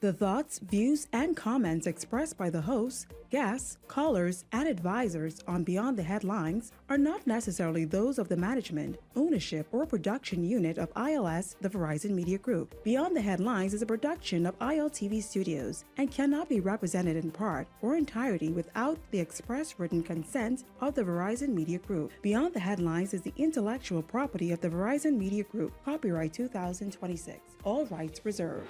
The thoughts, views, and comments expressed by the hosts, guests, callers, and advisors on Beyond the Headlines are not necessarily those of the management, ownership, or production unit of ILS, the Verizon Media Group. Beyond the Headlines is a production of ILTV Studios and cannot be represented in part or entirety without the express written consent of the Verizon Media Group. Beyond the Headlines is the intellectual property of the Verizon Media Group. Copyright 2026. All rights reserved.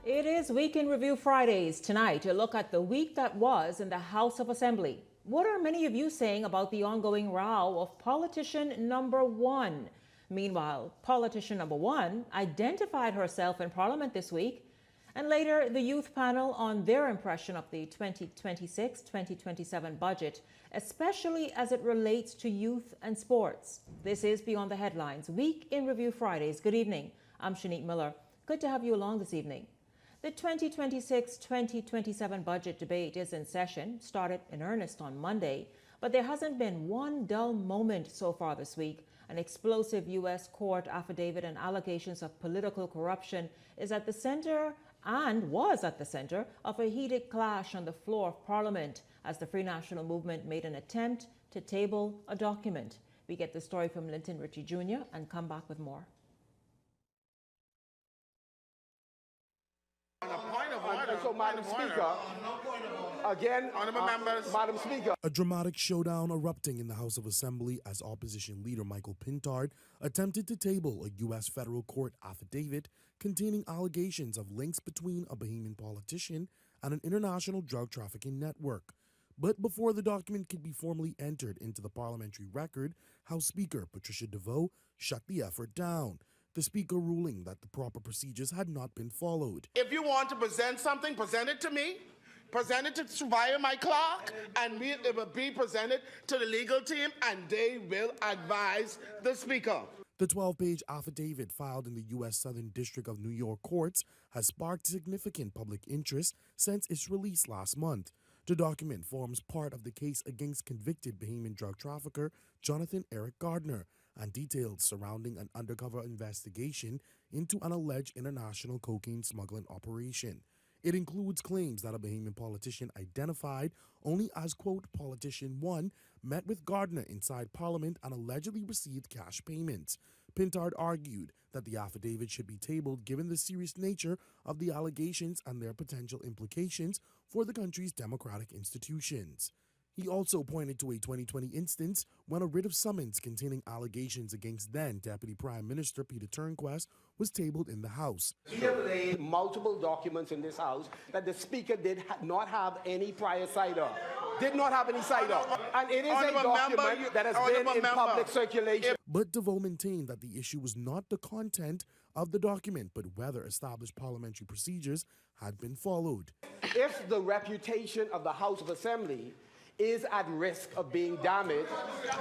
It is Week in Review Fridays. Tonight, a look at the week that was in the House of Assembly. What are many of you saying about the ongoing row of politician number one? Meanwhile, politician number one identified herself in Parliament this week, and later the youth panel on their impression of the 2026-2027 budget, especially as it relates to youth and sports. This is Beyond the Headlines, Week in Review Fridays. Good evening. I'm Shanique Miller. Good to have you along this evening. The 2026-2027 budget debate is in session, started in earnest on Monday, but there hasn't been one dull moment so far this week. An explosive U.S. court affidavit and allegations of political corruption is at the center and was at the center of a heated clash on the floor of Parliament as the Free National Movement made an attempt to table a document. We get the story from Linton Ritchie Jr. and come back with more. Madam Speaker, again, Madam Speaker. A dramatic showdown erupting in the House of Assembly as opposition leader Michael Pintard attempted to table a U.S. federal court affidavit containing allegations of links between a Bahamian politician and an international drug trafficking network. But before the document could be formally entered into the parliamentary record, House Speaker Patricia DeVoe shut the effort down. The Speaker ruling that the proper procedures had not been followed. If you want to present something, present it to me. Present it to via my clerk, and it will be presented to the legal team, and they will advise the Speaker. The 12-page affidavit filed in the U.S. Southern District of New York courts has sparked significant public interest since its release last month. The document forms part of the case against convicted Bahamian drug trafficker Jonathan Eric Gardner, and details surrounding an undercover investigation into an alleged international cocaine smuggling operation. It includes claims that a Bahamian politician identified only as, quote, politician one, met with Gardner inside Parliament and allegedly received cash payments. Pintard argued that the affidavit should be tabled given the serious nature of the allegations and their potential implications for the country's democratic institutions. He also pointed to a 2020 instance when a writ of summons containing allegations against then Deputy Prime Minister Peter Turnquest was tabled in the House. Here laid multiple documents in this House that the Speaker did not have any prior sight of. Did not have any sight of. And it is a document that has been in public circulation. But DeVoe maintained that the issue was not the content of the document, but whether established parliamentary procedures had been followed. If the reputation of the House of Assembly is at risk of being damaged.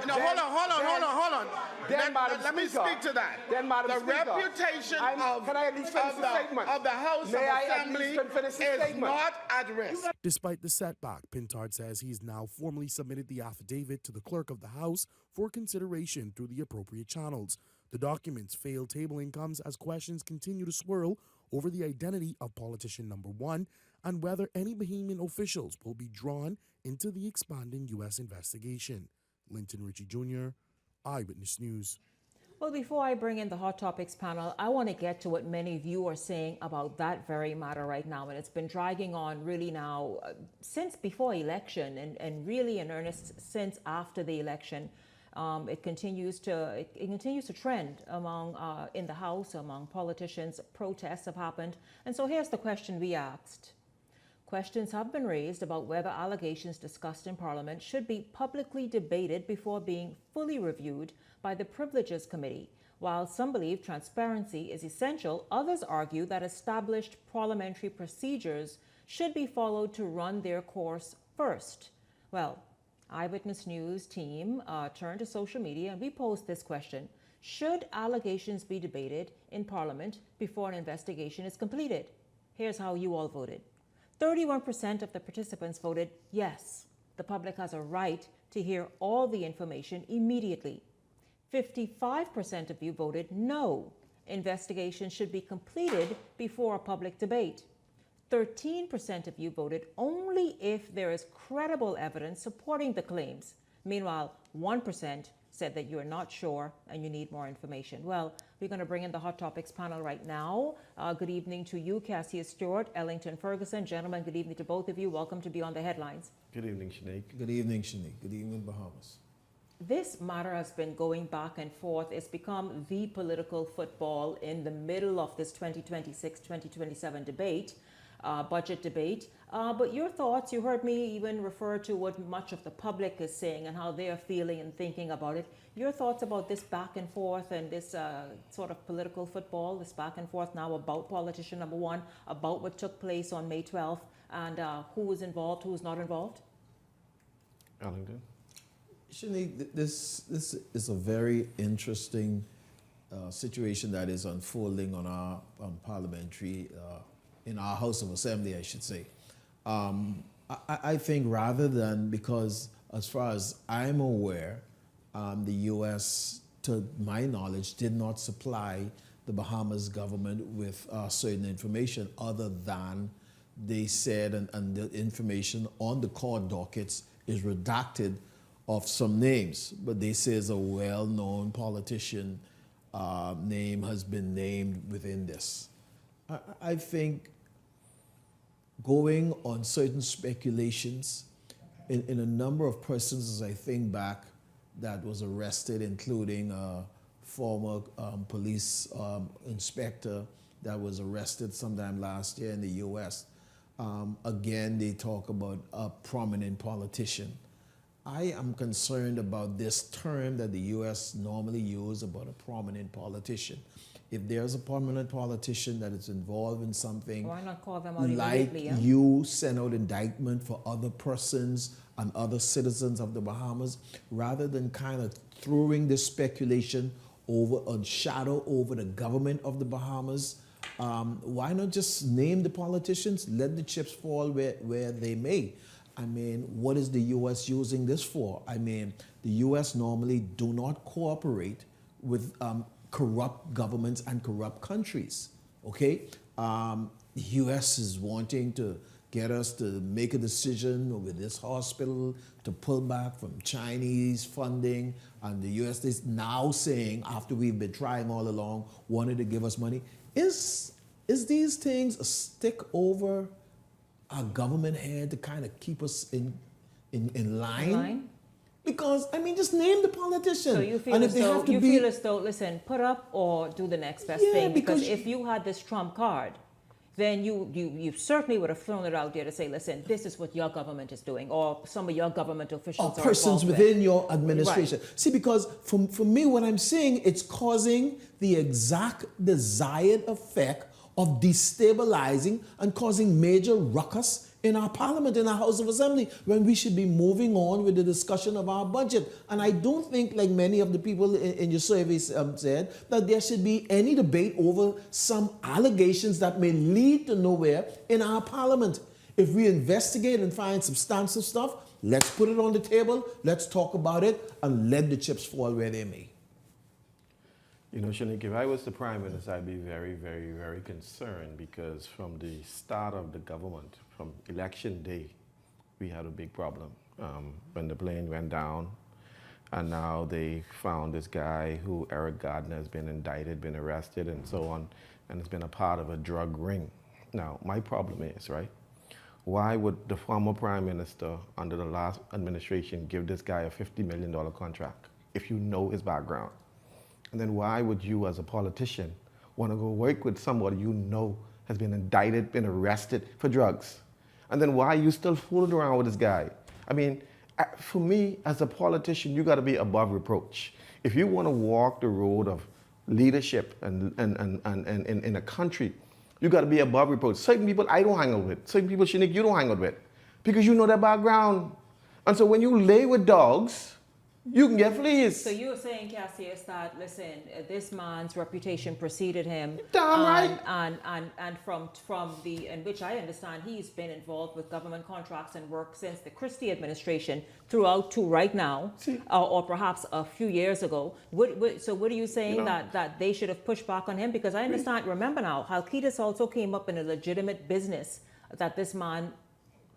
No, hold on. Let me speak to that. Then, Madam Speaker, reputation of the House of Assembly is not at risk. Despite the setback, Pintard says he's now formally submitted the affidavit to the clerk of the House for consideration through the appropriate channels. The document's failed tabling comes as questions continue to swirl over the identity of politician number one and whether any Bahamian officials will be drawn into the expanding U.S. investigation. Linton Ritchie Jr., Eyewitness News. Well, before I bring in the Hot Topics panel, I want to get to what many of you are saying about that very matter right now. And it's been dragging on really now since before election and really in earnest since after the election. It continues to trend among in the House, among politicians. Protests have happened. And so here's the question we asked. Questions have been raised about whether allegations discussed in Parliament should be publicly debated before being fully reviewed by the Privileges Committee. While some believe transparency is essential, others argue that established parliamentary procedures should be followed to run their course first. Well, Eyewitness News team turned to social media and we posed this question. Should allegations be debated in Parliament before an investigation is completed? Here's how you all voted. 31% of the participants voted yes. The public has a right to hear all the information immediately. 55% of you voted no. Investigation should be completed before a public debate. 13% of you voted only if there is credible evidence supporting the claims. Meanwhile, 1% said that you're not sure and you need more information. Well, we're going to bring in the Hot Topics panel right now. Good evening to you, Cassius Stewart, Ellington Ferguson. Gentlemen, good evening to both of you. Welcome to Beyond the Headlines. Good evening, Shanique. Good evening, Shanique. Good evening, Bahamas. This matter has been going back and forth. It's become the political football in the middle of this 2026-2027 debate, budget debate. But your thoughts, you heard me even refer to what much of the public is saying and how they are feeling and thinking about it. Your thoughts about this back and forth and this sort of political football, this back and forth now about politician number one, about what took place on May 12th, and who was involved, who was not involved? Ellington? Shanique, this is a very interesting situation that is unfolding on our parliamentary, in our House of Assembly, I should say. I think rather than, because as far as I'm aware, the U.S., to my knowledge, did not supply the Bahamas government with certain information other than they said, and the information on the court dockets is redacted of some names, but they say a well-known politician name has been named within this. I think going on certain speculations in a number of persons, as I think back, that was arrested, including a former police inspector that was arrested sometime last year in the U.S. Again, they talk about a prominent politician. I am concerned about this term that the U.S. normally use about a prominent politician. If there's a prominent politician that is involved in something, why not call them out like immediately? Yeah? you send out indictment for other persons and other citizens of the Bahamas, rather than kind of throwing this speculation over and shadow over the government of the Bahamas, why not just name the politicians, let the chips fall where they may? I mean, what is the U.S. using this for? I mean, the U.S. normally do not cooperate with corrupt governments and corrupt countries, okay? The U.S. is wanting to get us to make a decision with this hospital to pull back from Chinese funding, and the U.S. is now saying, after we've been trying all along, wanted to give us money. Is these things a stick over our government head to kind of keep us in line? Because, I mean, just name the politician. So you feel as though, listen, put up or do the next best thing. Because if you had this trump card, then you certainly would have thrown it out there to say, listen, this is what your government is doing, or some of your government officials or persons within your administration. Right. See, because for me, what I'm seeing, it's causing the exact desired effect of destabilizing and causing major ruckus in our parliament, in our House of Assembly, when we should be moving on with the discussion of our budget. And I don't think, like many of the people in your survey said, that there should be any debate over some allegations that may lead to nowhere in our parliament. If we investigate and find substantive stuff, let's put it on the table, let's talk about it, and let the chips fall where they may. You know, Shanique, if I was the Prime Minister, I'd be very, very, very concerned, because from the start of the government, from election day, we had a big problem. When the plane went down, and now they found this guy who, Eric Gardner, has been indicted, been arrested, and so on, and has been a part of a drug ring. Now, my problem is, right, why would the former Prime Minister under the last administration give this guy a $50 million contract if you know his background? And then why would you, as a politician, want to go work with somebody you know has been indicted, been arrested for drugs? And then why are you still fooling around with this guy? I mean, for me, as a politician, you got to be above reproach. If you want to walk the road of leadership and in a country, you got to be above reproach. Certain people I don't hang out with. Certain people, Shanique, you don't hang out with, because you know their background. And so when you lay with dogs, You can get fleas. So you're saying, Cassius, that listen, this man's reputation preceded him. Damn right. And from the, in which I understand he's been involved with government contracts and work since the Christie administration throughout to right now, or perhaps a few years ago. So what are you saying, that they should have pushed back on him? Because I understand, remember now, Halkitis also came up in a legitimate business that this man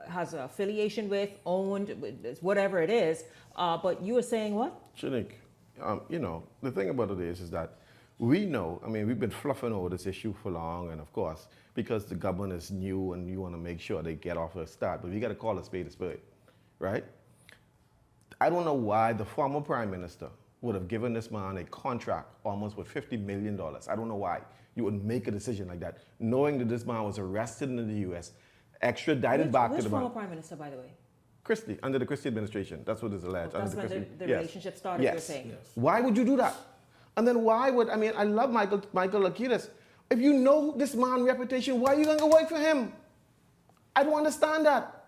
has an affiliation with, owned, whatever it is. But you were saying what? Shanique, the thing about it is that we know, we've been fluffing over this issue for long, and of course, because the government is new and you want to make sure they get off a start, but we got to call a spade, right? I don't know why the former prime minister would have given this man a contract almost with $50 million. I don't know why you would make a decision like that, knowing that this man was arrested in the U.S., extradited back to the former prime minister, by the way? Christie, under the Christie administration. That's what is alleged. That's when the relationship started, you're saying? Yes. Why would you do that? And then why would, I love Michael Lakitis. If you know this man's reputation, why are you going to work for him? I don't understand that.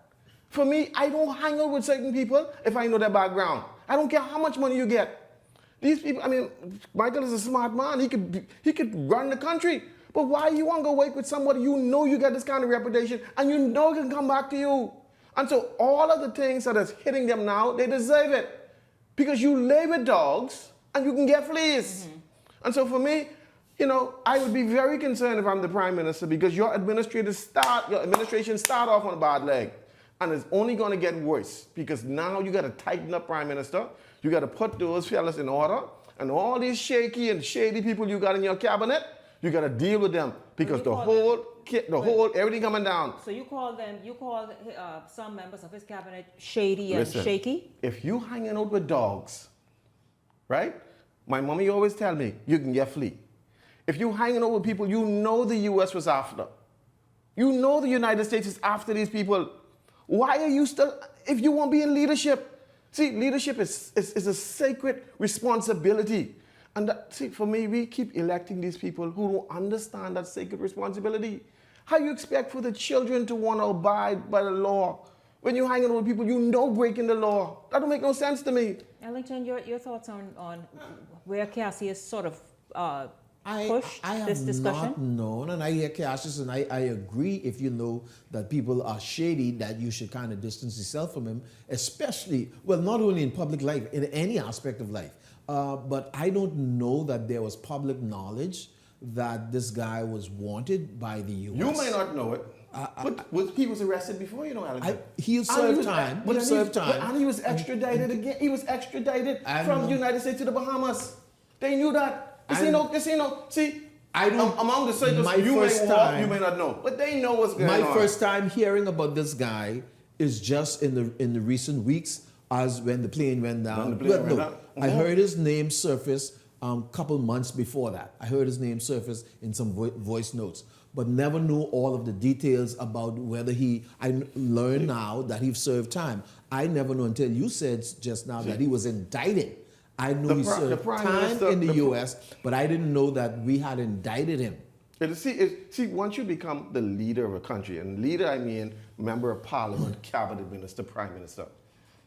For me, I don't hang out with certain people if I know their background. I don't care how much money you get. These people, Michael is a smart man. He could run the country. But why you want to go work with somebody you know you got this kind of reputation and you know it can come back to you? And so all of the things that is hitting them now, they deserve it. Because you lay with dogs and you can get fleas. Mm-hmm. And so for me, I would be very concerned if I'm the prime minister, because your administration start off on a bad leg. And it's only going to get worse, because now you got to tighten up, prime minister. You got to put those fellas in order. And all these shaky and shady people you got in your cabinet, you got to deal with them, because everything coming down. So you call some members of his cabinet shady and shaky? If you hanging out with dogs, right? My mommy always tell me, you can get flea. If you hanging out with people you know the U.S. was after, you know the United States is after these people, why are you still, if you won't be in leadership? See, leadership is a sacred responsibility. And for me, we keep electing these people who don't understand that sacred responsibility. How you expect for the children to want to abide by the law when you're hanging with people you know breaking the law? That don't make no sense to me. Ellington, your thoughts on where Cassius sort of pushed this discussion? I have not known, and I hear Cassius, and I agree, if you know that people are shady, that you should kind of distance yourself from him, especially, well, not only in public life, in any aspect of life. But I don't know that there was public knowledge that this guy was wanted by the U.S. You may not know it, but he was arrested before, Alex. He served time. And he was extradited again. He was extradited from the United States to the Bahamas. They knew that. See, among the circles you may not know, but they know what's going on. My first time hearing about this guy is just in the recent weeks, as when the plane went down. I heard his name surface a couple months before that. I heard his name surface in some voice notes, but never knew all of the details about whether I learned now that he served time. I never knew until you said just now that he was indicted. I knew he served time in the U.S., but I didn't know that we had indicted him. See, once you become the leader of a country, and leader I mean member of parliament, cabinet minister, prime minister,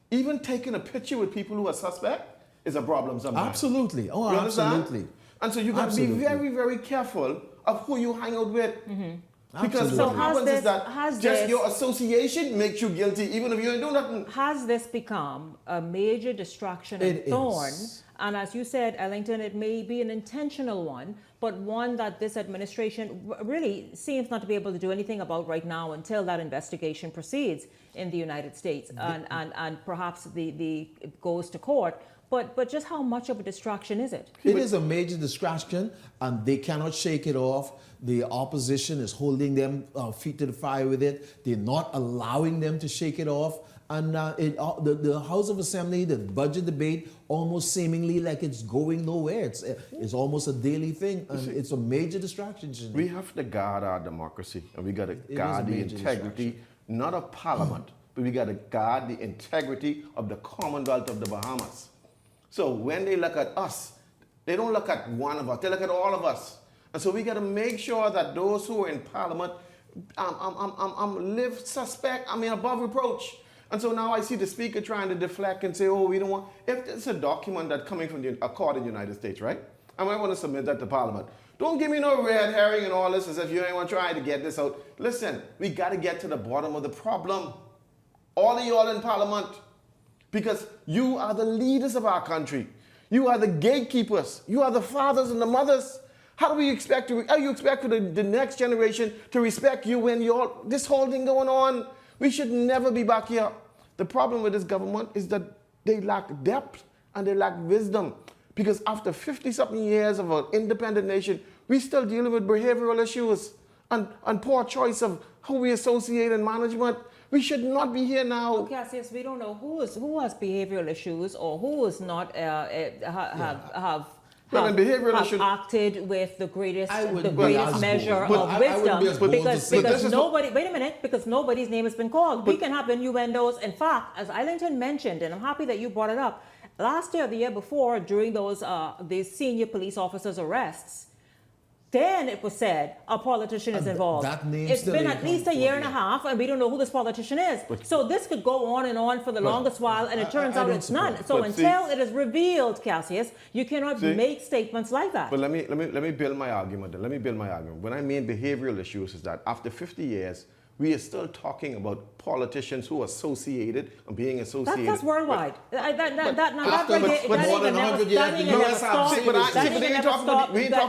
even taking a picture with people who are suspect is a problem sometimes. Absolutely. Oh, you absolutely. And so you got to be very, very careful of who you hang out with. Mm-hmm. Because what happens is that your association makes you guilty even if you ain't doing nothing. Has this become a major distraction and thorn? And as you said, Ellington, it may be an intentional one, but one that this administration really seems not to be able to do anything about right now until that investigation proceeds in the United States and perhaps it goes to court. But just how much of a distraction is it? It is a major distraction, and they cannot shake it off. The opposition is holding them feet to the fire with it. They're not allowing them to shake it off. And the House of Assembly, the budget debate, almost seemingly like it's going nowhere. It's almost a daily thing, and it's a major distraction. We have to guard our democracy, and we got to guard the integrity, not of Parliament, but we got to guard the integrity of the Commonwealth of the Bahamas. So when they look at us, they don't look at one of us, they look at all of us. And so we got to make sure that those who are in Parliament live above reproach. And so now I see the speaker trying to deflect and say, oh, we don't want, if it's a document that's coming from a court in the United States, right? I might want to submit that to Parliament. Don't give me no red herring and all this as if you ain't want to try to get this out. Listen, we got to get to the bottom of the problem. All of y'all in Parliament. Because you are the leaders of our country. You are the gatekeepers. You are the fathers and the mothers. How do you expect the next generation to respect you when this whole thing going on? We should never be back here. The problem with this government is that they lack depth and they lack wisdom. Because after 50-something years of an independent nation, we still dealing with behavioral issues and poor choice of who we associate in management. We should not be here now. Okay, Cassius, we don't know who has behavioral issues or who is not have acted with the greatest measure of wisdom. Because nobody, wait a minute, because nobody's name has been called. We can have innuendos. In fact, as Islington mentioned, and I'm happy that you brought it up, last year, the year before, during these senior police officers' arrests, then it was said a politician is involved. It's been at least a year and a half, and we don't know who this politician is. So this could go on and on for the longest while, and it turns out it's none. So until it is revealed, Cassius, you cannot make statements like that. But let me build my argument. When I mean behavioral issues, is that after 50 years, we are still talking about politicians who are associated and being associated. That's worldwide. We ain't talking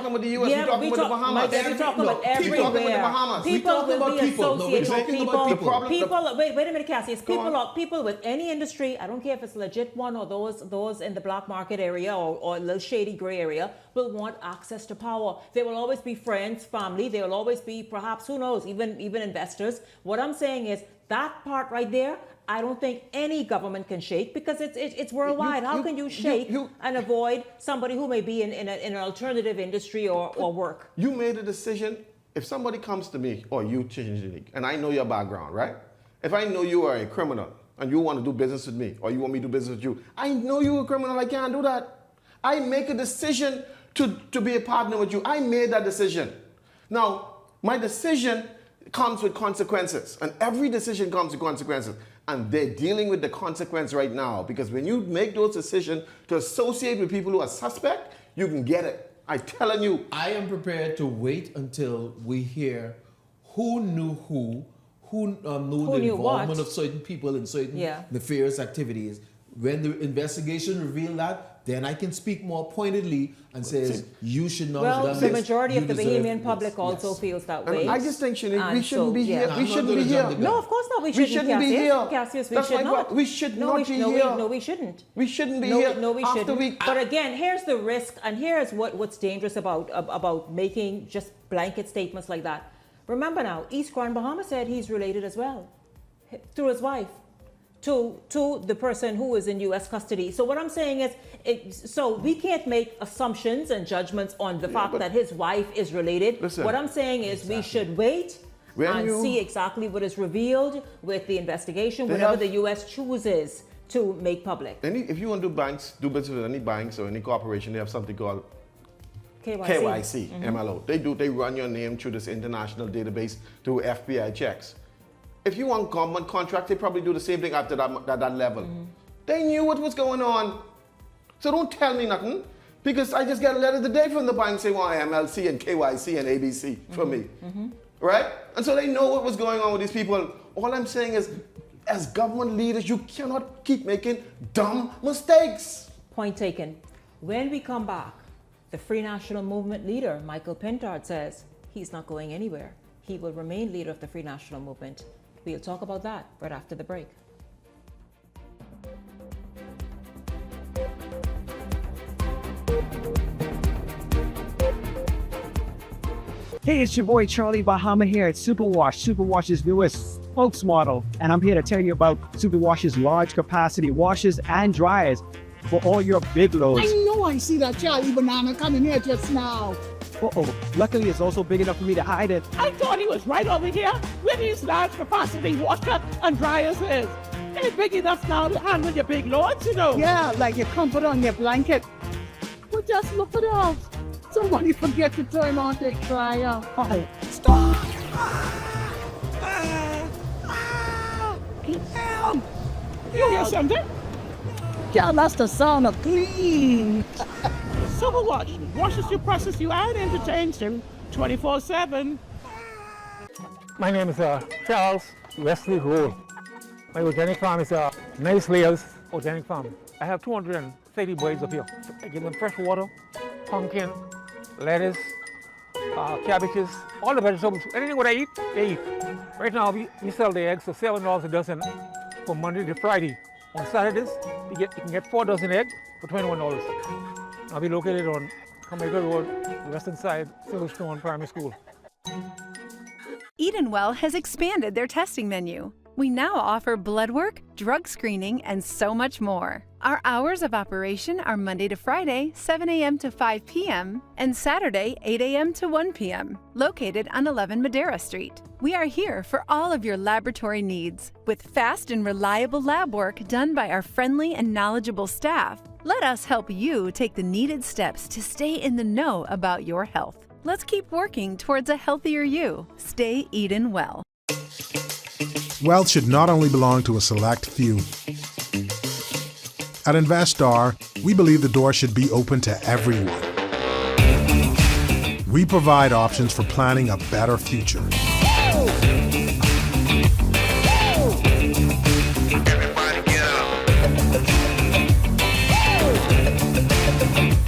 about the U.S. We're talking about the Bahamas. We're talking about everywhere. People will be associated with people. Wait a minute, Cassius. People with any industry, I don't care if it's legit one or those in the black market area or a little shady gray area, will want access to power. They will always be friends, family. They will always be, perhaps, who knows, even investors. What I'm saying is that part right there, I don't think any government can shake because it's worldwide. How can you shake and avoid somebody who may be in an alternative industry or work? You made a decision. If somebody comes to me or you, and I know your background, right? If I know you are a criminal and you want to do business with me or you want me to do business with you, I know you're a criminal. I can't do that. I make a decision to be a partner with you. I made that decision. Now, my decision comes with consequences, and every decision comes with consequences, and they're dealing with the consequence right now, because when you make those decisions to associate with people who are suspect, you can get it. I'm telling you. I am prepared to wait until we hear who knew who knew the involvement of certain people in certain nefarious activities. When the investigation revealed that, then I can speak more pointedly and says you should not have done this. Well, the majority of the Bahamian public also feels that way. I just think, we shouldn't be here. We shouldn't be here. No, of course not. We shouldn't be here. Cassius, we should not. We should not be here. No, we shouldn't. We shouldn't be here. No, we shouldn't. But again, here's the risk, and here's what's dangerous about making just blanket statements like that. Remember now, East Grand Bahama said he's related as well, through his wife, to the person who is in U.S. custody. So what I'm saying is, so we can't make assumptions and judgments on the fact that his wife is related. Listen, what I'm saying is we should wait and see exactly what is revealed with the investigation, whatever the U.S. chooses to make public. If you want to do business with any banks or any corporation, they have something called KYC, MLO. They run your name through this international database through FBI checks. If you want government contract, they probably do the same thing after that level. They knew what was going on. So don't tell me nothing, because I just got a letter today from the bank saying, well, MLC and KYC and ABC for me, right? And so they know what was going on with these people. All I'm saying is, as government leaders, you cannot keep making dumb mistakes. Point taken. When we come back, the Free National Movement leader, Michael Pintard, says he's not going anywhere. He will remain leader of the Free National Movement. We'll talk about that right after the break. Hey, it's your boy Charlie Bahama here at Superwash, Superwash's newest spokesmodel. And I'm here to tell you about Superwash's large capacity washers and dryers for all your big loads. I know I see that Charlie Banana coming here just now. Luckily, it's also big enough for me to hide it. I thought he was right over here where these large capacity washer and dryers is. They're big enough now to handle your big loads, you know. Yeah, like your comfort on your blanket. But just look at those. Somebody forget to turn on the dryer. Stop! Help! You hear something? Yeah, that's the sound of clean. Superwash washes you, processes you, and entertains you 24/7. My name is Charles Wesley Roll. My organic farm is Nice Layers Organic Farm. I have 230 birds up here. I give them fresh water, pumpkin, lettuce, cabbages, all the vegetables. Anything what I eat, they eat. Right now, we sell the eggs for $7 a dozen from Monday to Friday. On Saturdays, you can get 4 dozen eggs for $21. I'll be located on Jamaica Road, the western side, Silverstone Primary School. Edenwell has expanded their testing menu. We now offer blood work, drug screening, and so much more. Our hours of operation are Monday to Friday, 7 a.m. to 5 p.m., and Saturday, 8 a.m. to 1 p.m., located on 11 Madera Street. We are here for all of your laboratory needs, with fast and reliable lab work done by our friendly and knowledgeable staff. Let us help you take the needed steps to stay in the know about your health. Let's keep working towards a healthier you. Stay Eden well. Wealth should not only belong to a select few. At Investar, we believe the door should be open to everyone. We provide options for planning a better future.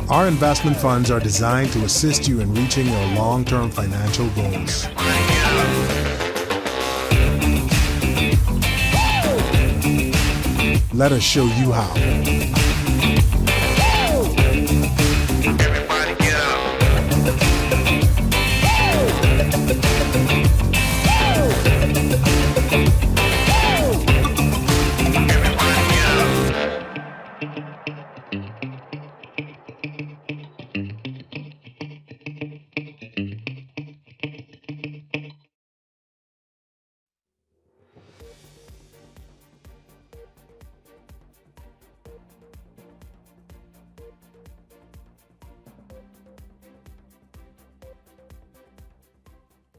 Our investment funds are designed to assist you in reaching your long-term financial goals. Let us show you how.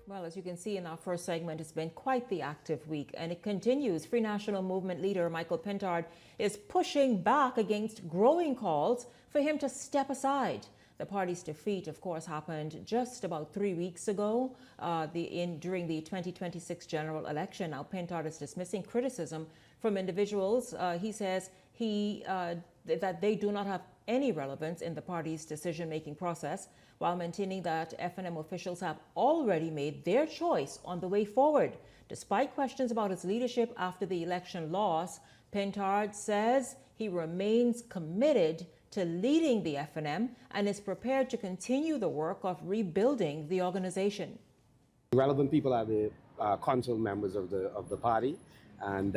Well, as you can see in our first segment, it's been quite the active week, and it continues. Free National Movement leader Michael Pintard is pushing back against growing calls for him to step aside. The party's defeat, of course, happened just about 3 weeks ago during the 2026 general election. Now, Pintard is dismissing criticism from individuals. He says that they do not have any relevance in the party's decision-making process, while maintaining that F&M officials have already made their choice on the way forward. Despite questions about his leadership after the election loss, Pintard says he remains committed to leading the F&M and is prepared to continue the work of rebuilding the organization. Relevant people are the council members of the party, and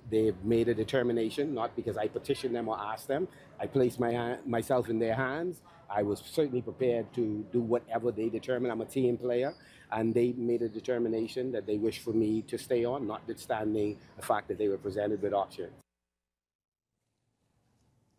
they've made a determination, not because I petitioned them or asked them. I placed myself in their hands. I was certainly prepared to do whatever they determined. I'm a team player, and they made a determination that they wish for me to stay on, notwithstanding the fact that they were presented with options.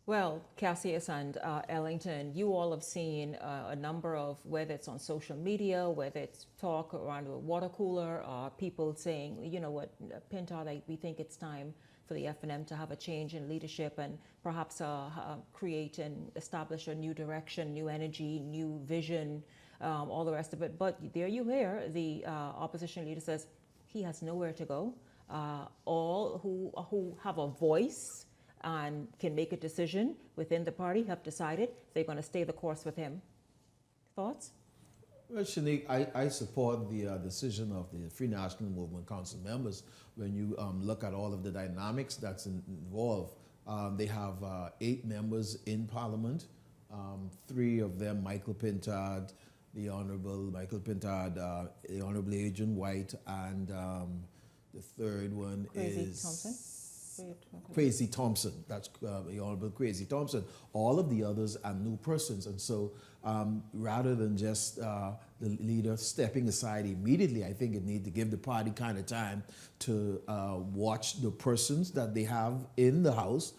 Well, Cassius and Ellington, you all have seen a number of, whether it's on social media, whether it's talk around a water cooler, people saying, you know what, Pintard, we think it's time for the F&M to have a change in leadership and perhaps create and establish a new direction, new energy, new vision, all the rest of it. But there you hear the opposition leader says he has nowhere to go. All who have a voice and can make a decision within the party have decided they're going to stay the course with him. Thoughts? Well, Shanique, I support the decision of the Free National Movement Council members. When you look at all of the dynamics that's involved, they have 8 members in Parliament, 3 of them, Michael Pintard, the Honourable Michael Pintard, the Honourable Adrian White, and the third one Crazy Thompson. That's the Honourable Crazy Thompson. All of the others are new persons, and so rather than just the leader stepping aside immediately, I think it needs to give the party kind of time to watch the persons that they have in the House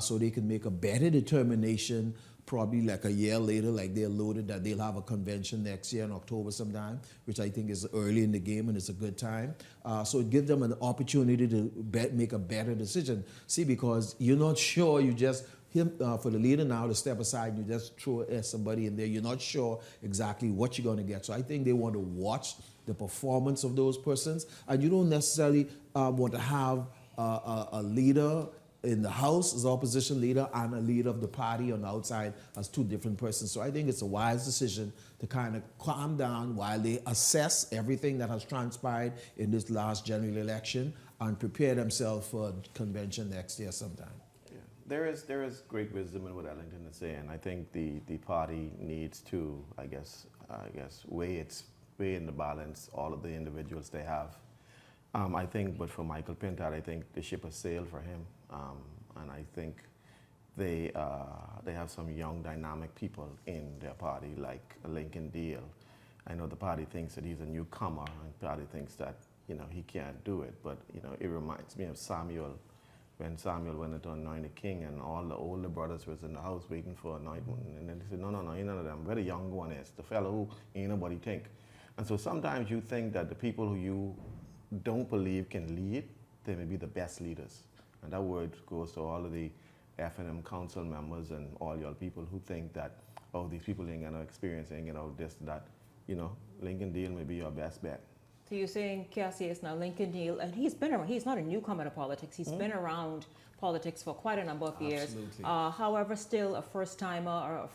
so they can make a better determination probably like a year later, like they alluded that they'll have a convention next year in October sometime, which I think is early in the game and it's a good time. So it gives them an opportunity to make a better decision. See, because you're not sure, you just, for the leader now to step aside, you just throw somebody in there, you're not sure exactly what you're going to get. So I think they want to watch the performance of those persons, and you don't necessarily want to have a leader in the House as opposition leader and a leader of the party on the outside as two different persons. So I think it's a wise decision to kind of calm down while they assess everything that has transpired in this last general election and prepare themselves for a convention next year sometime. Yeah. There is great wisdom in what Ellington is saying. I think the party needs to, I guess, weigh in the balance all of the individuals they have. I think, but for Michael Pintard, I think the ship has sailed for him. And I think they have some young, dynamic people in their party, like Lincoln Deal. I know the party thinks that he's a newcomer, and the party thinks that, he can't do it. But, it reminds me of Samuel, when Samuel went to anoint a king, and all the older brothers was in the house waiting for anointment. And then they said, no, ain't none of them. Where the young one is, the fellow who ain't nobody think. And so sometimes you think that the people who you don't believe can lead, they may be the best leaders. And that word goes to all of the F&M council members and all your people who think that, oh, these people ain't got no experience, ain't got no this, that. Lincoln Deal may be your best bet. So you're saying Cassius now, Lincoln Deal, and he's been around, he's not a newcomer to politics, he's been around politics for quite a number of years. However, still a first-timer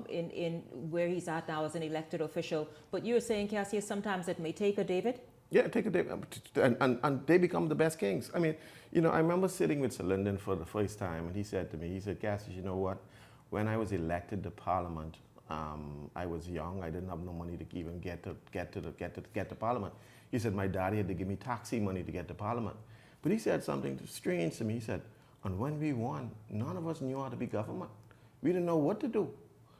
in where he's at now as an elected official. But you're saying, Cassius, sometimes it may take a David? Yeah, take a day, and they become the best kings. I mean, I remember sitting with Sir Lyndon for the first time, and he said to me, Cassius, you know what? When I was elected to Parliament, I was young. I didn't have no money to even get to Parliament. He said my daddy had to give me taxi money to get to Parliament. But he said something strange to me. He said, and when we won, none of us knew how to be government. We didn't know what to do,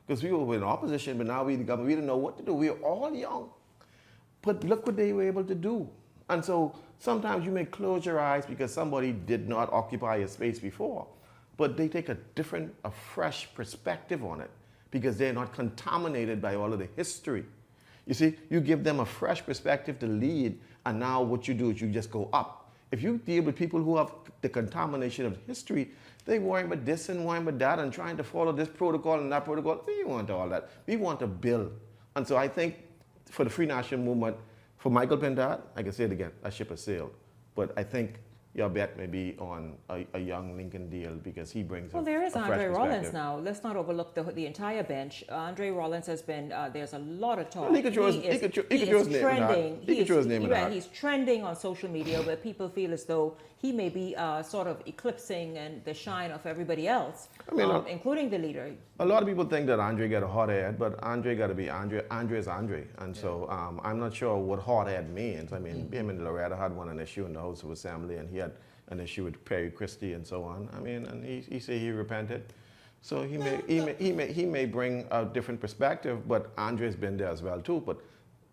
because we were in opposition, but now we the government. We didn't know what to do. We were all young. But look what they were able to do. And so sometimes you may close your eyes because somebody did not occupy a space before, but they take a fresh perspective on it because they're not contaminated by all of the history. You see, you give them a fresh perspective to lead, and now what you do is you just go up. If you deal with people who have the contamination of history, they worry about this and worry about that and trying to follow this protocol and that protocol. We want all that. We want to build. And so I think for the Free National Movement, for Michael Pintard, I can say it again, that ship has sailed. But I think your bet may be on a young Lincoln Deal because he brings well, there is Andre Rollins now. Let's not overlook the entire bench. Andre Rollins has been, there's a lot of talk. Well, he could throw his name in that. He's trending on social media where people feel as though he may be sort of eclipsing and the shine of everybody else, including the leader. A lot of people think that Andre got a hot head, but Andre got to be Andre. Andre is Andre. And so I'm not sure what hot head means. I mean, him and Loretta had an issue in the House of Assembly, and he had an issue with Perry Christie and so on. I mean, and he said he repented. So he may bring a different perspective, but Andre's been there as well too. But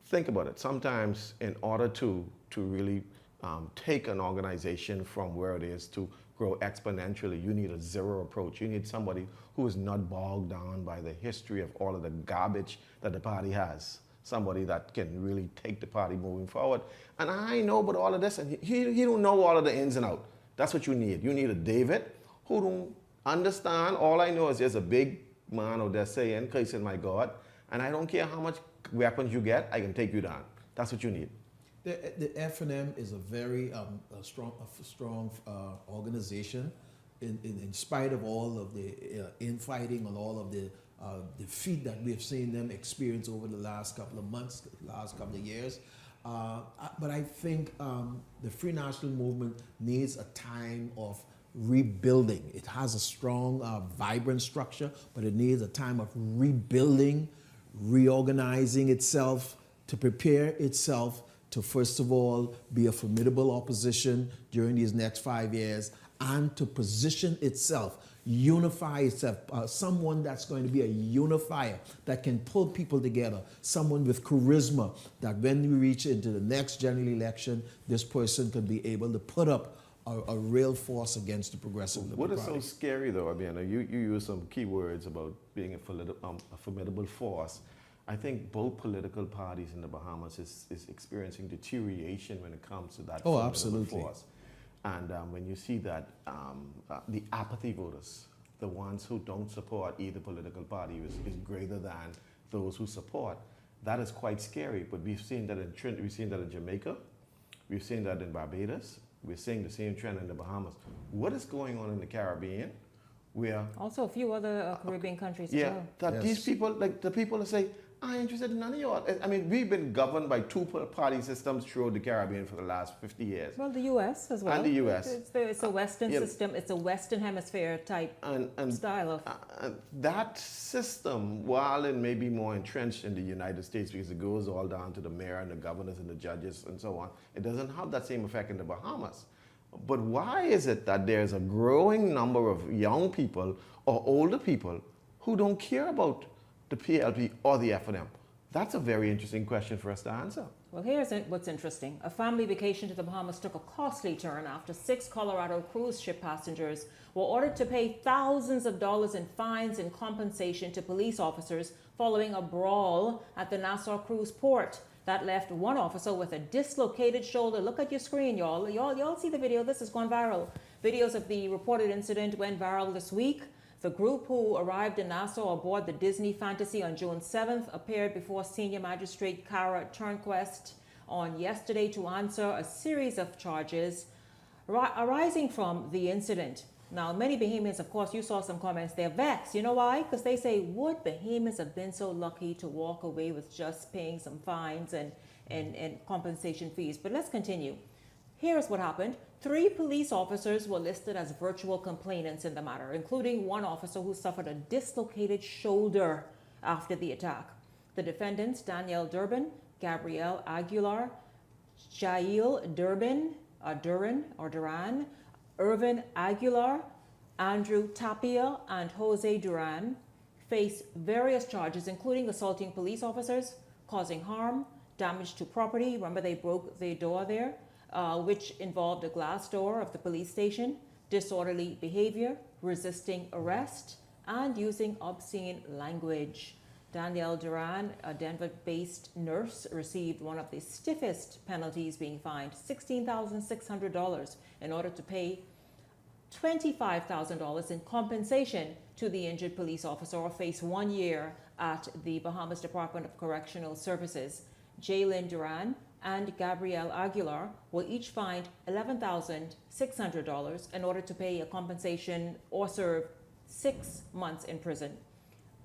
think about it. Sometimes in order to really take an organization from where it is to grow exponentially, you need a zero approach. You need somebody who is not bogged down by the history of all of the garbage that the party has. Somebody that can really take the party moving forward. And I know about all of this, and he don't know all of the ins and outs. That's what you need. You need a David who don't understand. All I know is there's a big man out there saying, "Christ my God," and I don't care how much weapons you get, I can take you down. That's what you need. The F&M is a very strong organization. In spite of all of the infighting and all of the defeat that we've seen them experience over the last couple of months, last couple of years. But I think the Free National Movement needs a time of rebuilding. It has a strong, vibrant structure, but it needs a time of rebuilding, reorganizing itself to prepare itself to, first of all, be a formidable opposition during these next 5 years, and to position itself, unify itself, someone that's going to be a unifier, that can pull people together, someone with charisma, that when we reach into the next general election, this person could be able to put up a real force against the Progressive Liberal What is Party. so scary, though, I mean, you use some key words about being a formidable force. I think both political parties in the Bahamas is experiencing deterioration when it comes to that formidable absolutely. force. And when you see that the apathy voters, the ones who don't support either political party is greater than those who support, that is quite scary. But we've seen that in Trinidad, we've seen that in Jamaica, we've seen that in Barbados, we're seeing the same trend in the Bahamas. What is going on in the Caribbean? Where also a few other Caribbean countries as yeah, well. that these people, like the people that say, I ain't interested in none of y'all. I mean, we've been governed by two-party systems throughout the Caribbean for the last 50 years. Well, the U.S. as well. And the U.S. It's a Western system. It's a Western Hemisphere type style of. That system, while it may be more entrenched in the United States because it goes all down to the mayor and the governors and the judges and so on, it doesn't have that same effect in the Bahamas. But why is it that there's a growing number of young people or older people who don't care about the PLP or the F&M? That's a very interesting question for us to answer. Well, here's what's interesting. A family vacation to the Bahamas took a costly turn after 6 Colorado cruise ship passengers were ordered to pay thousands of dollars in fines and compensation to police officers following a brawl at the Nassau cruise port. That left one officer with a dislocated shoulder. Look at your screen, y'all. Y'all see the video. This has gone viral. Videos of the reported incident went viral this week. The group who arrived in Nassau aboard the Disney Fantasy on June 7th appeared before Senior Magistrate Cara Turnquest on yesterday to answer a series of charges arising from the incident. Now, many Bahamians, of course, you saw some comments, they're vexed. You know why? Because they say, would Bahamians have been so lucky to walk away with just paying some fines and compensation fees? But let's continue. Here's what happened. 3 police officers were listed as virtual complainants in the matter, including one officer who suffered a dislocated shoulder after the attack. The defendants, Danielle Durbin, Gabrielle Aguilar, Jail Duran, Irvin Aguilar, Andrew Tapia, and Jose Duran, face various charges, including assaulting police officers, causing harm, damage to property. Remember, they broke the door there, which involved a glass door of the police station, disorderly behavior, resisting arrest, and using obscene language. Danielle Duran, a Denver-based nurse, received one of the stiffest penalties, being fined $16,600 in order to pay $25,000 in compensation to the injured police officer, or face 1 year at the Bahamas Department of Correctional Services. Jaylyn Duran and Gabrielle Aguilar were each fined $11,600 in order to pay a compensation or serve 6 months in prison.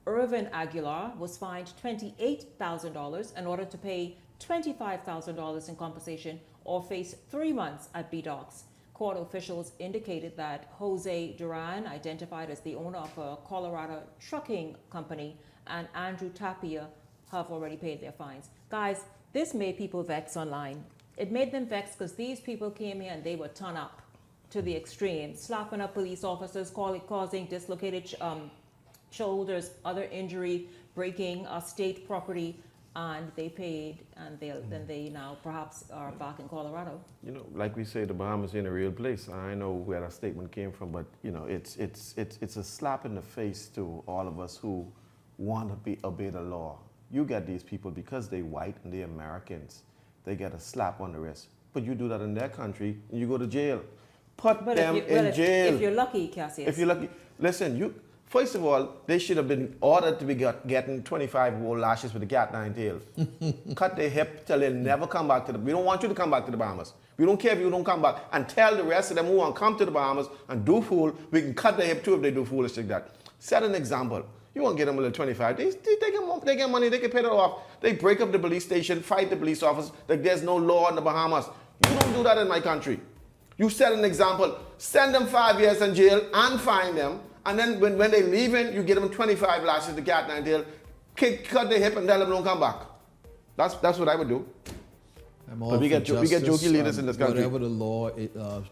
Irvin Aguilar was fined $28,000 in order to pay $25,000 in compensation or face 3 months at B-Docks. Court officials indicated that Jose Duran, identified as the owner of a Colorado trucking company, and Andrew Tapia have already paid their fines. Guys, this made people vex online. It made them vex because these people came here and they were torn up to the extreme, slapping up police officers, causing dislocated shoulders, other injury, breaking state property, and they paid, and then they now perhaps are back in Colorado. You know, like we say, the Bahamas in a real place. I know where that statement came from, but you know, it's a slap in the face to all of us who want to obey the law. You get these people because they're white and they're Americans. They get a slap on the wrist. But you do that in their country, and you go to jail. Put them in jail. If you're lucky, Cassius. If you're lucky, listen. First of all, they should have been ordered to be getting 25 whole lashes with a cat-9 tail. Cut their hip till they never come back to we don't want you to come back to the Bahamas. We don't care if you don't come back. And tell the rest of them who want to come to the Bahamas and do fool, we can cut their hip too if they do foolish like that. Set an example. You won't get them a little 25. They get money, they can pay it off. They break up the police station, fight the police officers, like there's no law in the Bahamas. You don't do that in my country. You set an example. Send them 5 years in jail and fine them. And then when they're leaving, you give them 25 lashes, the cat-9 tail, cut their hip and tell them don't come back. That's what I would do. But we get jokey leaders in this country. Whatever the law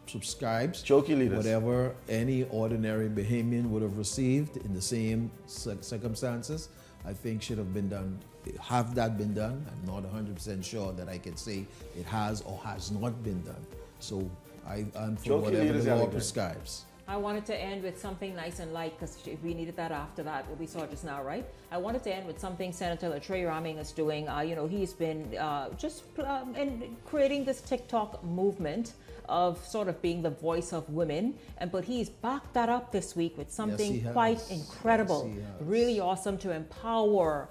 subscribes, jokey leaders. Whatever any ordinary Bahamian would have received in the same circumstances, I think should have been done. Have that been done? I'm not 100% sure that I can say it has or has not been done. So and for Joking whatever is the law elegant. prescribes. I wanted to end with something nice and light because we needed that after that, what we saw just now, right? I wanted to end with something Senator Latrey Raming is doing. He's been and creating this TikTok movement of sort of being the voice of women, but he's backed that up this week with something quite incredible, really awesome to empower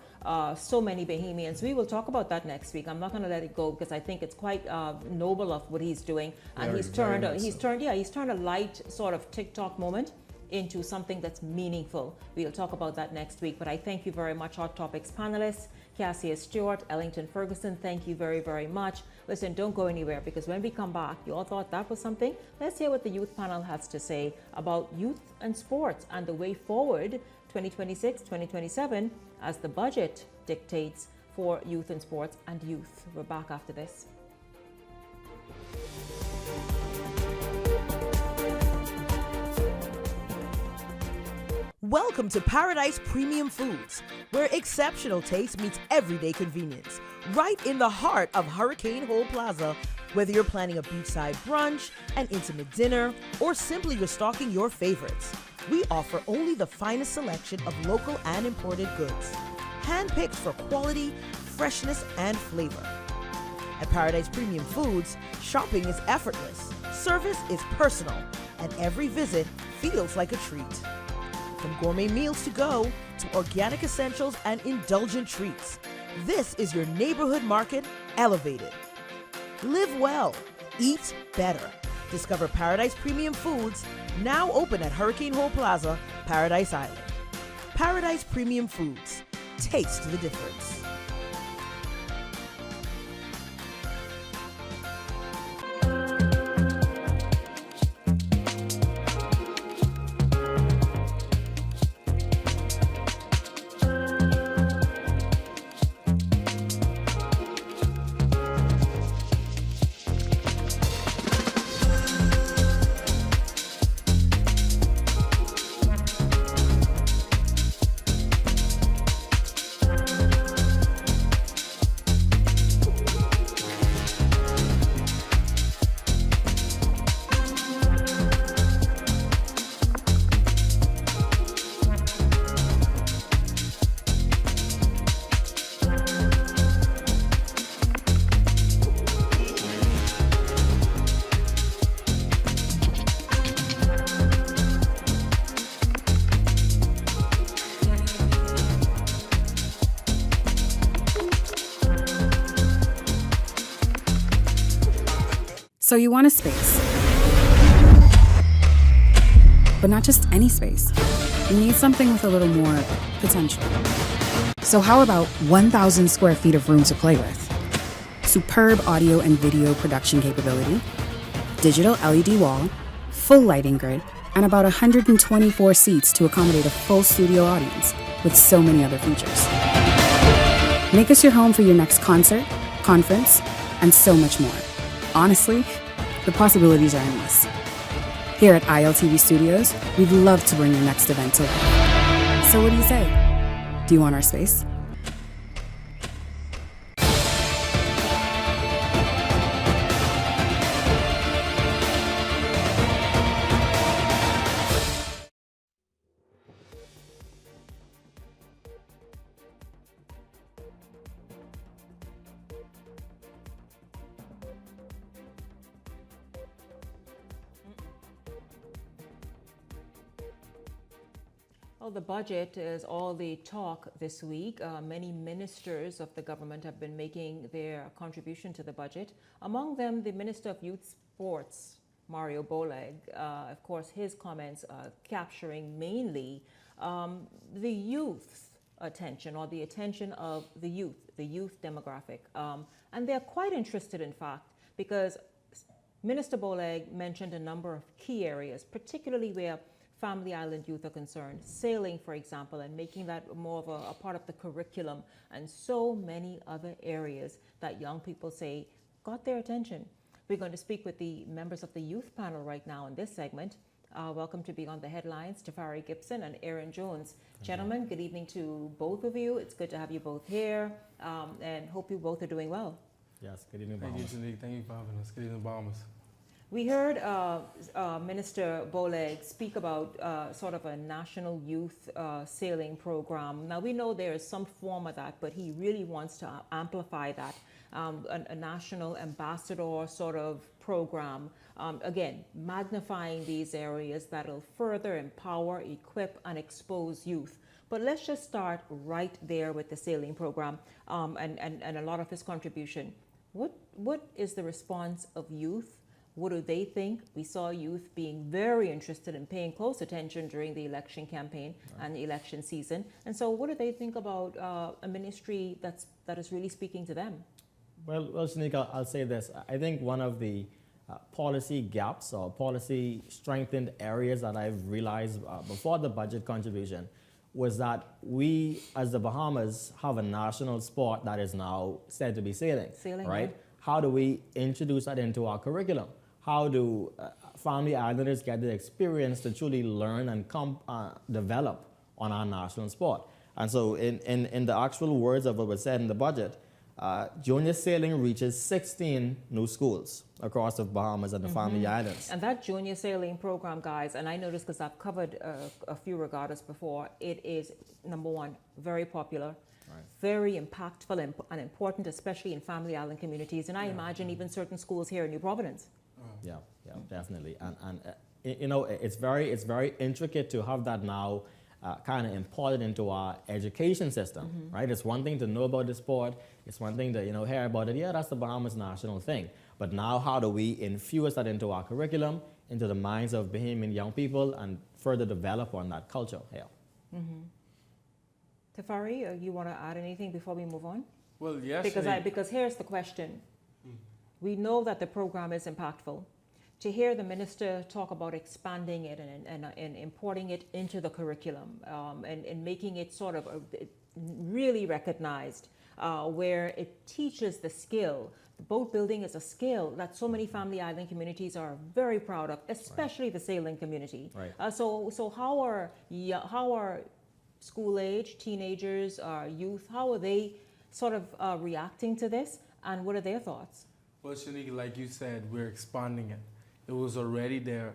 so many Bahamians. We will talk about that next week. I'm not going to let it go because I think it's quite noble of what he's doing, and he's turned a light sort of TikTok moment into something that's meaningful. We'll talk about that next week. But I thank you very much, Hot Topics panelists, Cassia Stewart, Ellington Ferguson. Thank you very, very much. Listen, don't go anywhere because when we come back, you all thought that was something. Let's hear what the youth panel has to say about youth and sports and the way forward 2026, 2027 as the budget dictates for youth and sports and youth. We're back after this. Welcome to Paradise Premium Foods, where exceptional taste meets everyday convenience. Right in the heart of Hurricane Hole Plaza, whether you're planning a beachside brunch, an intimate dinner, or simply restocking your favorites, we offer only the finest selection of local and imported goods, handpicked for quality, freshness, and flavor. At Paradise Premium Foods, shopping is effortless, service is personal, and every visit feels like a treat. From gourmet meals to go to organic essentials and indulgent treats, this is your neighborhood market elevated. Live well, eat better. Discover Paradise Premium Foods, now open at Hurricane Hole Plaza, Paradise Island. Paradise Premium Foods. Taste the difference. So you want a space, but not just any space. You need something with a little more potential. So how about 1,000 square feet of room to play with? Superb audio and video production capability, digital LED wall, full lighting grid, and about 124 seats to accommodate a full studio audience with so many other features. Make us your home for your next concert, conference, and so much more. Honestly, the possibilities are endless. Here at ILTV Studios, we'd love to bring your next event to life. So what do you say? Do you want our space? Well, the budget is all the talk this week. Many ministers of the government have been making their contribution to the budget. Among them, the Minister of Youth Sports, Mario Boleg. Of course, his comments capturing mainly the youth's attention, or the attention of the youth demographic. And they're quite interested, in fact, because Minister Boleg mentioned a number of key areas, particularly where Family Island youth are concerned, sailing, for example, and making that more of a part of the curriculum, and so many other areas that young people say got their attention. We're going to speak with the members of the youth panel right now in this segment. Welcome to Beyond the Headlines, Tafari Gibson and Aaron Jones. Gentlemen, good evening to both of you. It's good to have you both here, and hope you both are doing well. Yes, good evening, Thank you, Janique. Thank you for having us. Good evening, Bombers. We heard Minister Boleg speak about sort of a national youth sailing program. Now, we know there is some form of that, but he really wants to amplify that, a national ambassador sort of program. Again, magnifying these areas that will further empower, equip, and expose youth. But let's just start right there with the sailing program and a lot of his contribution. What is the response of youth? What do they think? We saw youth being very interested in paying close attention during the election campaign and the election season. And so what do they think about a ministry that is really speaking to them? Well, Shanika, I'll say this. I think one of the policy gaps or policy strengthened areas that I've realized before the budget contribution was that we, as the Bahamas, have a national sport that is now said to be sailing, right? Yeah. How do we introduce that into our curriculum? How do family islanders get the experience to truly learn and develop on our national sport? And so in the actual words of what was said in the budget, junior sailing reaches 16 new schools across the Bahamas and the family islands. And that junior sailing program, guys, and I noticed because I've covered a few regattas before, it is, number one, very popular, very impactful and important, especially in family island communities. And I imagine even certain schools here in New Providence. Yeah, definitely. And you know, it's very intricate to have that now kind of imported into our education system, right? It's one thing to know about the sport. It's one thing to, you know, hear about it. Yeah, that's the Bahamas national thing. But now how do we infuse that into our curriculum, into the minds of Bahamian young people, and further develop on that culture here? Tafari, you want to add anything before we move on? Well, yes. Because here's the question. We know that the program is impactful. To hear the minister talk about expanding it and importing it into the curriculum and making it sort of really recognized, where it teaches the skill. Boat building is a skill that so many family island communities are very proud of, especially the sailing community. So how are school age, teenagers, youth, how are they sort of reacting to this, and what are their thoughts? Well, Shanika, like you said, we're expanding it. It was already there.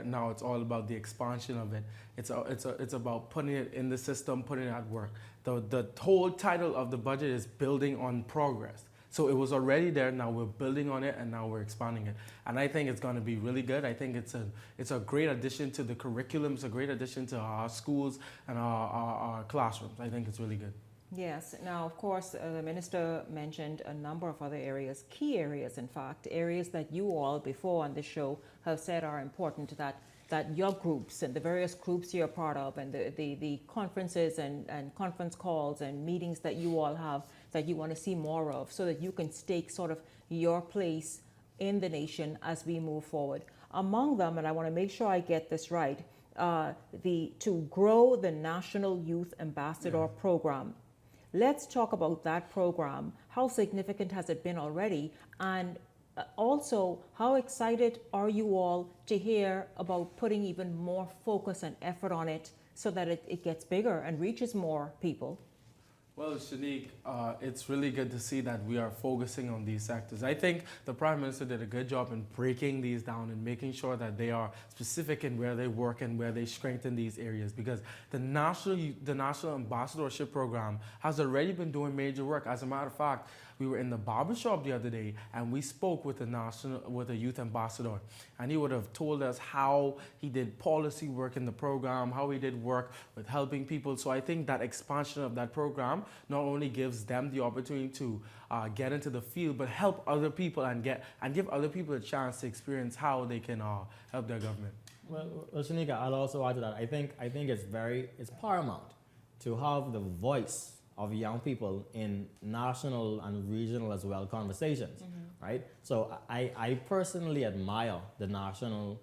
Now it's all about the expansion of it. It's about putting it in the system, putting it at work. The whole title of the budget is building on progress. So it was already there. Now we're building on it, and now we're expanding it. And I think it's going to be really good. I think it's a great addition to the curriculum. It's a great addition to our schools and our classrooms. I think it's really good. Yes. Now, of course, the minister mentioned a number of other areas, key areas, in fact, areas that you all before on this show have said are important, that your groups and the various groups you're part of, and the conferences and conference calls and meetings that you all have that you want to see more of, so that you can stake sort of your place in the nation as we move forward. Among them, and I want to make sure I get this right, to grow the National Youth Ambassador Program. Let's talk about that program. How significant has it been already? And also, how excited are you all to hear about putting even more focus and effort on it so that it gets bigger and reaches more people? Well, Shanique, it's really good to see that we are focusing on these sectors. I think the Prime Minister did a good job in breaking these down and making sure that they are specific in where they work and where they strengthen these areas, because the National Ambassadorship Program has already been doing major work. As a matter of fact, we were in the barbershop the other day and we spoke with a youth ambassador, and he would have told us how he did policy work in the program, how he did work with helping people. So I think that expansion of that program not only gives them the opportunity to get into the field, but help other people and give other people a chance to experience how they can help their government. Well, Shanika, I'll also add to that. I think it's paramount to have the voice of young people in national and regional as well conversations, right? So I personally admire the National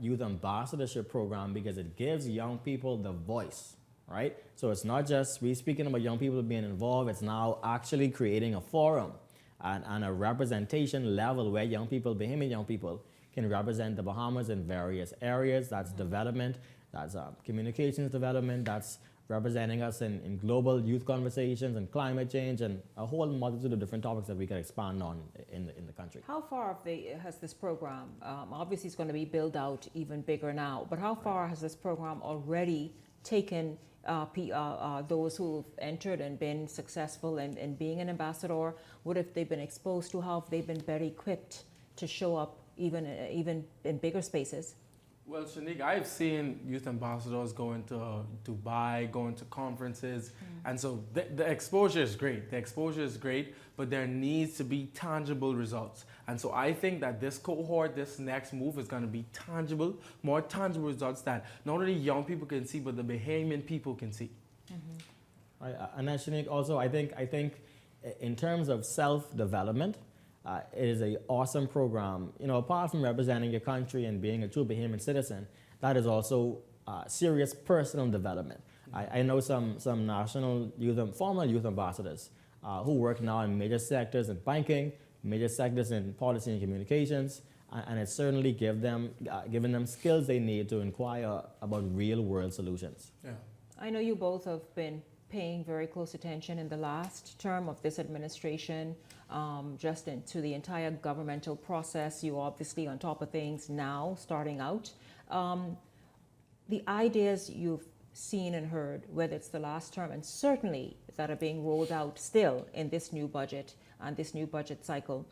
Youth Ambassadorship Program because it gives young people the voice, right? So it's not just we speaking about young people being involved, it's now actually creating a forum and a representation level where young people, Bahamian young people, can represent the Bahamas in various areas. That's development, that's communications development, that's representing us in global youth conversations and climate change and a whole multitude of different topics that we can expand on in the country. How far has this program, obviously it's going to be built out even bigger now, but how far has this program already taken those who've entered and been successful in being an ambassador? What if they've been exposed to? How have they been better equipped to show up even in bigger spaces? Well, Shanique, I've seen youth ambassadors going to Dubai, going to conferences, and so the exposure is great. The exposure is great, but there needs to be tangible results. And so I think that this cohort, this next move is going to be tangible, more tangible results that not only young people can see, but the Bahamian people can see. And then, Shanique, also, I think in terms of self-development, it is an awesome program. You know, apart from representing your country and being a true Bahamian citizen, that is also serious personal development. I know some national former youth ambassadors who work now in major sectors in banking, major sectors in policy and communications, and it certainly given them skills they need to inquire about real world solutions. Yeah. I know you both have been paying very close attention in the last term of this administration, just into the entire governmental process. You're obviously on top of things now, starting out. The ideas you've seen and heard, whether it's the last term and certainly that are being rolled out still in this new budget and this new budget cycle,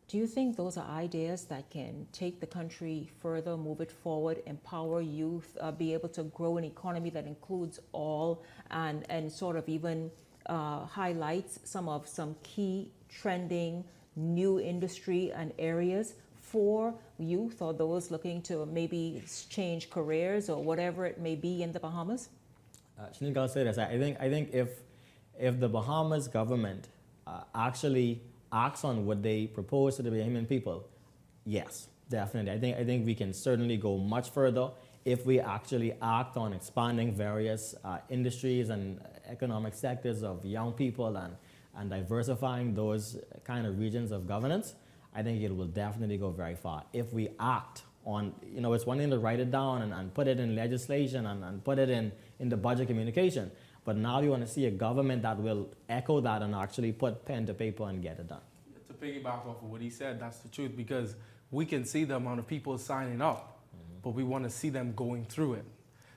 do you think those are ideas that can take the country further, move it forward, empower youth, be able to grow an economy that includes all and sort of even highlights some key trending new industry and areas for youth or those looking to maybe change careers or whatever it may be in the Bahamas? Shanique, I'll say this. I think if the Bahamas government actually acts on what they propose to the Bahamian people, yes, definitely. I think we can certainly go much further if we actually act on expanding various industries and economic sectors of young people and diversifying those kind of regions of governance. I think it will definitely go very far. If we act on, it's one thing to write it down and put it in legislation and put it in the budget communication. But now you want to see a government that will echo that and actually put pen to paper and get it done. To piggyback off of what he said, that's the truth, because we can see the amount of people signing up, but we want to see them going through it.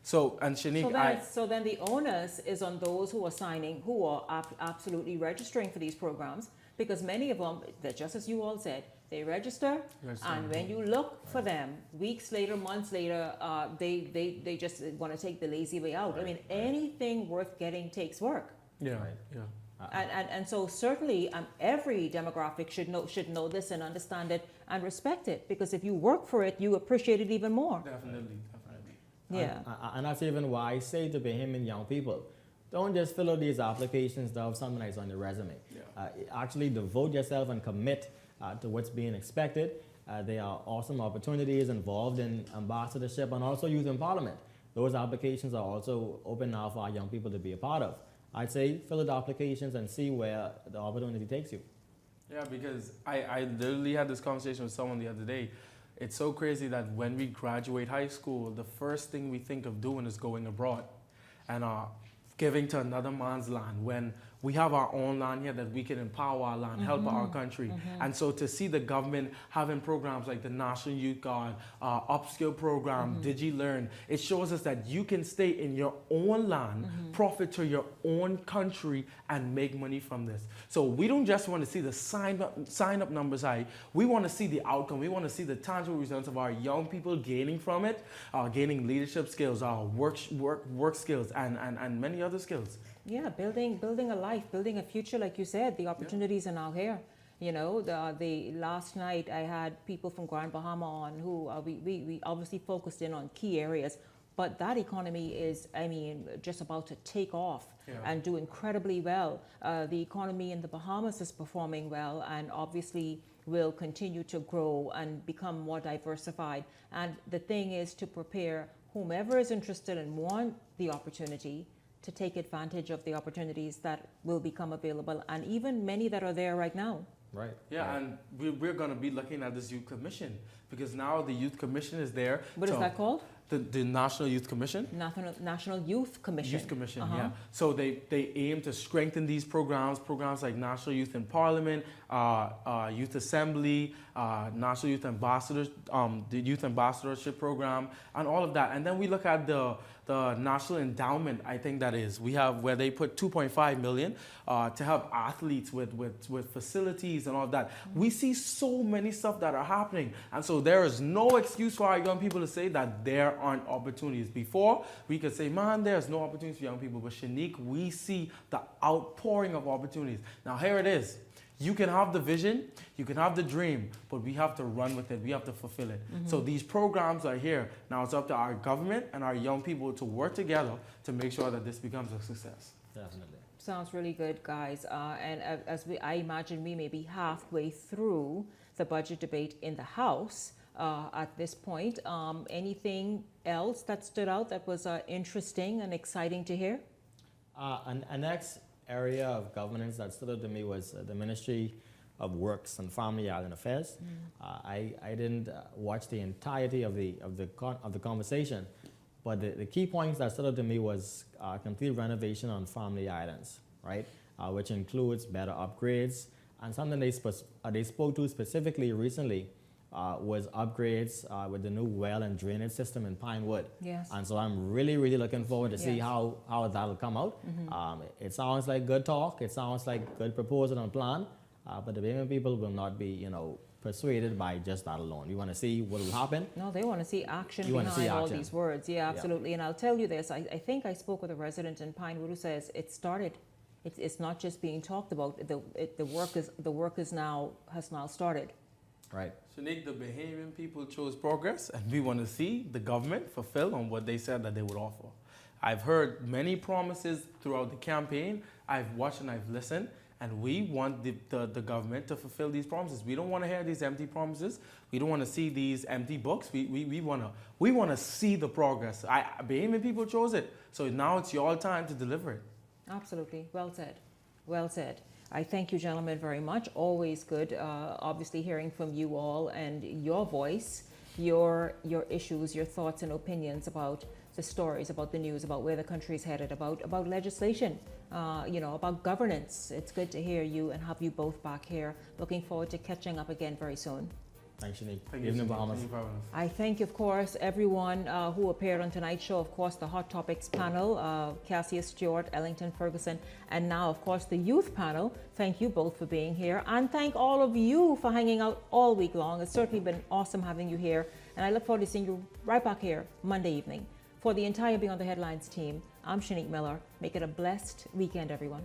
So, and Shanique, so then the onus is on those who are signing, who are absolutely registering for these programs, because many of them, just as you all said, they register, and when you look for them, weeks later, months later, they just want to take the lazy way out. I mean, anything worth getting takes work. Yeah, And so certainly every demographic should know this and understand it and respect it, because if you work for it, you appreciate it even more. Definitely. Yeah. And that's even why I say to Bahamian young people, don't just fill out these applications to have something nice on your resume. Yeah. Actually devote yourself and commit to what's being expected. There are awesome opportunities involved in ambassadorship and also youth in parliament. Those applications are also open now for our young people to be a part of. I'd say fill out the applications and see where the opportunity takes you. Yeah, because I literally had this conversation with someone the other day. It's so crazy that when we graduate high school, the first thing we think of doing is going abroad and giving to another man's land, when we have our own land here that we can empower our land, help our country. And so to see the government having programs like the National Youth Guard, upskill program, DigiLearn, it shows us that you can stay in your own land, profit to your own country, and make money from this. So we don't just want to see the sign up numbers high. We want to see the outcome. We want to see the tangible results of our young people gaining from it, gaining leadership skills, work skills, and many other skills. Yeah, building a life, building a future, like you said. The opportunities are now here. The last night I had people from Grand Bahama on who we obviously focused in on key areas, but that economy is, just about to take off and do incredibly well. The economy in the Bahamas is performing well and obviously will continue to grow and become more diversified. And the thing is to prepare whomever is interested and want the opportunity to take advantage of the opportunities that will become available, and even many that are there right now. Right. Yeah, and we're going to be looking at this Youth Commission, because now the Youth Commission is there. What is that called? The National Youth Commission? National Youth Commission. Youth Commission, yeah. So they aim to strengthen these programs like National Youth in Parliament, Youth Assembly, National Youth Ambassadors, the Youth Ambassadorship Program, and all of that. And then we look at the National Endowment, I think that is. We have where they put $2.5 million to help athletes with facilities and all of that. We see so many stuff that are happening. And so there is no excuse for our young people to say that there aren't opportunities. Before, we could say, man, there's no opportunities for young people. But Shanique, we see the outpouring of opportunities. Now here it is. You can have the vision, you can have the dream, but we have to run with it. We have to fulfill it. So these programs are here. Now it's up to our government and our young people to work together to make sure that this becomes a success. Definitely. Sounds really good, guys. And I imagine we may be halfway through the budget debate in the House at this point. Anything else that stood out that was interesting and exciting to hear? And next area of governance that stood out to me was the Ministry of Works and Family Island Affairs. I didn't watch the entirety of the conversation, but the key points that stood out to me was complete renovation on family islands, right? Which includes better upgrades, and something they spoke to specifically recently was upgrades with the new well and drainage system in Pinewood. Yes. And so I'm really, really looking forward to see how that'll come out. It sounds like good talk. It sounds like good proposal and plan. But the Bahamian people will not be, persuaded by just that alone. We want to see what will happen. No, they want to see action behind all these words. Yeah, absolutely. And I'll tell you this. I think I spoke with a resident in Pinewood who says it started. It's not just being talked about. The work has now started. Right. Shanique, the Bahamian people chose progress, and we want to see the government fulfill on what they said that they would offer. I've heard many promises throughout the campaign. I've watched and I've listened, and we want the government to fulfill these promises. We don't want to hear these empty promises. We don't want to see these empty books. We want to see the progress. Bahamian people chose it, so now it's your time to deliver it. Absolutely. Well said. Well said. I thank you, gentlemen, very much. Always good, obviously, hearing from you all and your voice, your issues, your thoughts and opinions about the stories, about the news, about where the country is headed, about legislation, about governance. It's good to hear you and have you both back here. Looking forward to catching up again very soon. Thanks, Shanique. Thank you, Bahamas. I thank, of course, everyone who appeared on tonight's show. Of course, the Hot Topics panel, Cassius Stewart, Ellington Ferguson, and now, of course, the youth panel. Thank you both for being here. And thank all of you for hanging out all week long. It's certainly been awesome having you here. And I look forward to seeing you right back here Monday evening. For the entire Beyond the Headlines team, I'm Shanique Miller. Make it a blessed weekend, everyone.